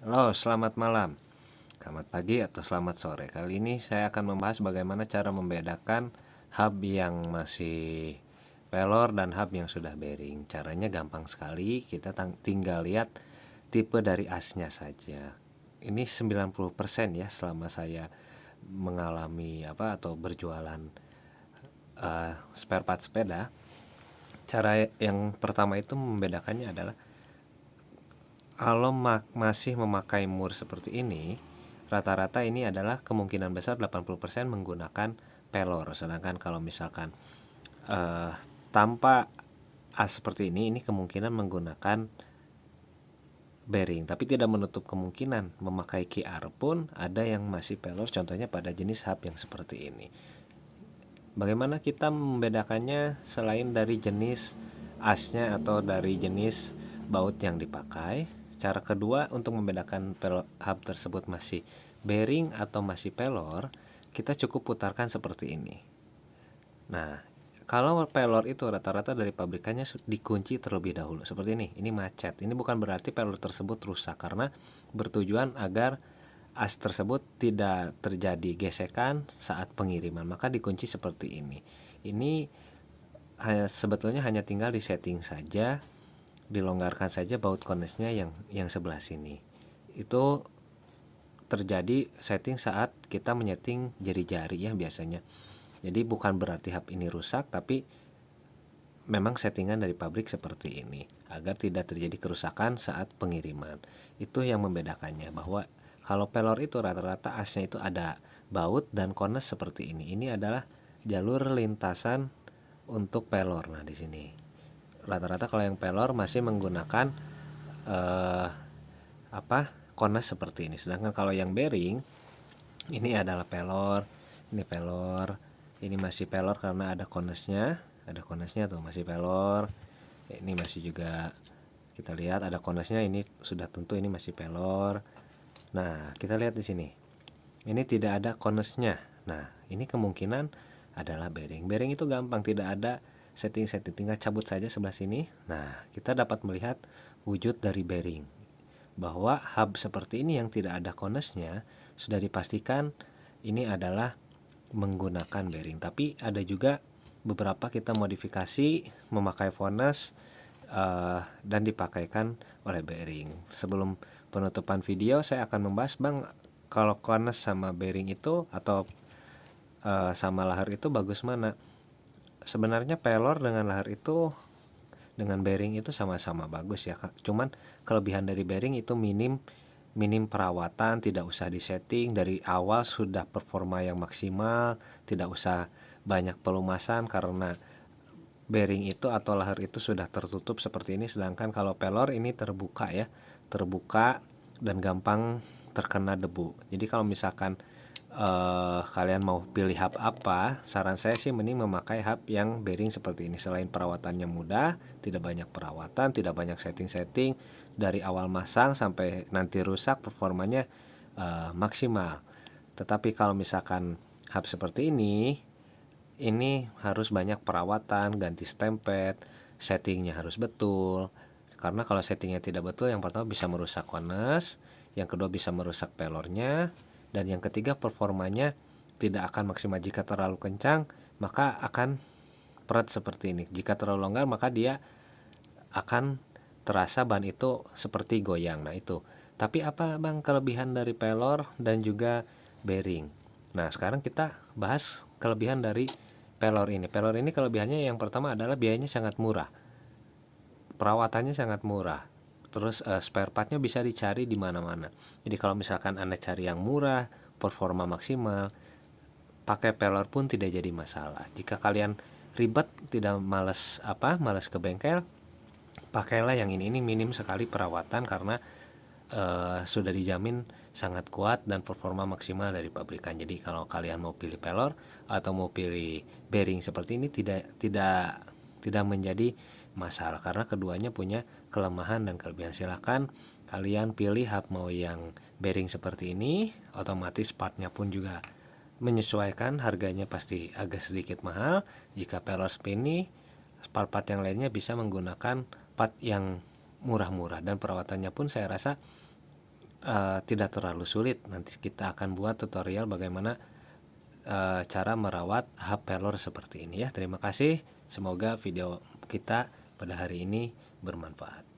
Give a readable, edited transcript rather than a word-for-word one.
Halo, selamat malam, selamat pagi atau selamat sore. Kali ini saya akan membahas bagaimana cara membedakan hub yang masih pelor dan hub yang sudah bearing. Caranya gampang sekali, kita tinggal lihat tipe dari asnya saja. Ini 90% ya selama saya mengalami atau berjualan spare part sepeda. Cara yang pertama itu membedakannya adalah kalau masih memakai mur seperti ini, rata-rata ini adalah kemungkinan besar 80% menggunakan pelor. Sedangkan kalau misalkan tanpa as seperti ini kemungkinan menggunakan bearing. Tapi tidak menutup kemungkinan memakai QR pun ada yang masih pelor, contohnya pada jenis hub yang seperti ini. Bagaimana kita membedakannya selain dari jenis asnya atau dari jenis baut yang dipakai? Cara kedua untuk membedakan hub tersebut masih bearing atau masih pelor, kita cukup putarkan seperti ini. Nah, kalau pelor itu rata-rata dari pabrikannya dikunci terlebih dahulu seperti ini. Ini macet. Ini bukan berarti pelor tersebut rusak, karena bertujuan agar as tersebut tidak terjadi gesekan saat pengiriman, maka dikunci seperti ini. Ini sebetulnya hanya tinggal disetting saja, dilonggarkan saja baut konesnya yang sebelah sini. Itu terjadi setting saat kita menyeting jari-jari ya biasanya. Jadi bukan berarti hub ini rusak, tapi memang settingan dari pabrik seperti ini agar tidak terjadi kerusakan saat pengiriman. Itu yang membedakannya, bahwa kalau pelor itu rata-rata asnya itu ada baut dan kones seperti ini. Ini adalah jalur lintasan untuk pelor. Nah, di sini rata-rata kalau yang pelor masih menggunakan kones seperti ini. Sedangkan kalau yang bearing ini adalah pelor, ini masih pelor karena ada konesnya tuh masih pelor. Ini masih juga kita lihat ada konesnya, ini sudah tentu ini masih pelor. Nah, kita lihat di sini. Ini tidak ada konesnya. Nah, ini kemungkinan adalah bearing. Bearing itu gampang, tidak ada setting-setting, tinggal cabut saja sebelah sini. Nah, kita dapat melihat wujud dari bearing. Bahwa hub seperti ini yang tidak ada konesnya sudah dipastikan ini adalah menggunakan bearing. Tapi ada juga beberapa kita modifikasi memakai furnace dan dipakaikan oleh bearing. Sebelum penutupan video saya akan membahas, Bang, kalau furnace sama bearing itu atau sama lahar itu bagus mana? Sebenarnya pelor dengan lahar itu dengan bearing itu sama-sama bagus ya, cuman kelebihan dari bearing itu minim perawatan, tidak usah disetting dari awal, sudah performa yang maksimal, tidak usah banyak pelumasan karena bearing itu atau lahar itu sudah tertutup seperti ini. Sedangkan kalau pelor ini terbuka dan gampang terkena debu. Jadi kalau misalkan kalian mau pilih hub apa, saran saya sih mending memakai hub yang bearing seperti ini. Selain perawatannya mudah, tidak banyak perawatan, tidak banyak setting-setting, dari awal masang sampai nanti rusak performanya maksimal. Tetapi kalau misalkan hub seperti ini harus banyak perawatan, ganti stempet, settingnya harus betul. Karena kalau settingnya tidak betul, yang pertama bisa merusak harness, yang kedua bisa merusak pelornya, dan yang ketiga performanya tidak akan maksimal. Jika terlalu kencang maka akan peret seperti ini. Jika terlalu longgar maka dia akan terasa ban itu seperti goyang. Nah itu. Tapi apa, Bang, kelebihan dari pelor dan juga bearing? Nah, sekarang kita bahas kelebihan dari pelor ini. Pelor ini kelebihannya yang pertama adalah biayanya sangat murah. Perawatannya sangat murah. Terus spare partnya bisa dicari di mana-mana. Jadi kalau misalkan Anda cari yang murah, performa maksimal, pakai pelor pun tidak jadi masalah. Jika kalian ribet, tidak malas ke bengkel, pakailah yang ini minim sekali perawatan karena sudah dijamin sangat kuat dan performa maksimal dari pabrikan. Jadi kalau kalian mau pilih pelor atau mau pilih bearing seperti ini tidak menjadi masalah karena keduanya punya kelemahan dan kelebihan. Silakan kalian pilih hub mau yang bearing seperti ini, otomatis partnya pun juga menyesuaikan, harganya pasti agak sedikit mahal. Jika pelor seperti ini, part-part yang lainnya bisa menggunakan part yang murah-murah dan perawatannya pun saya rasa tidak terlalu sulit. Nanti kita akan buat tutorial bagaimana cara merawat hub pelor seperti ini ya. Terima kasih, semoga video kita pada hari ini bermanfaat.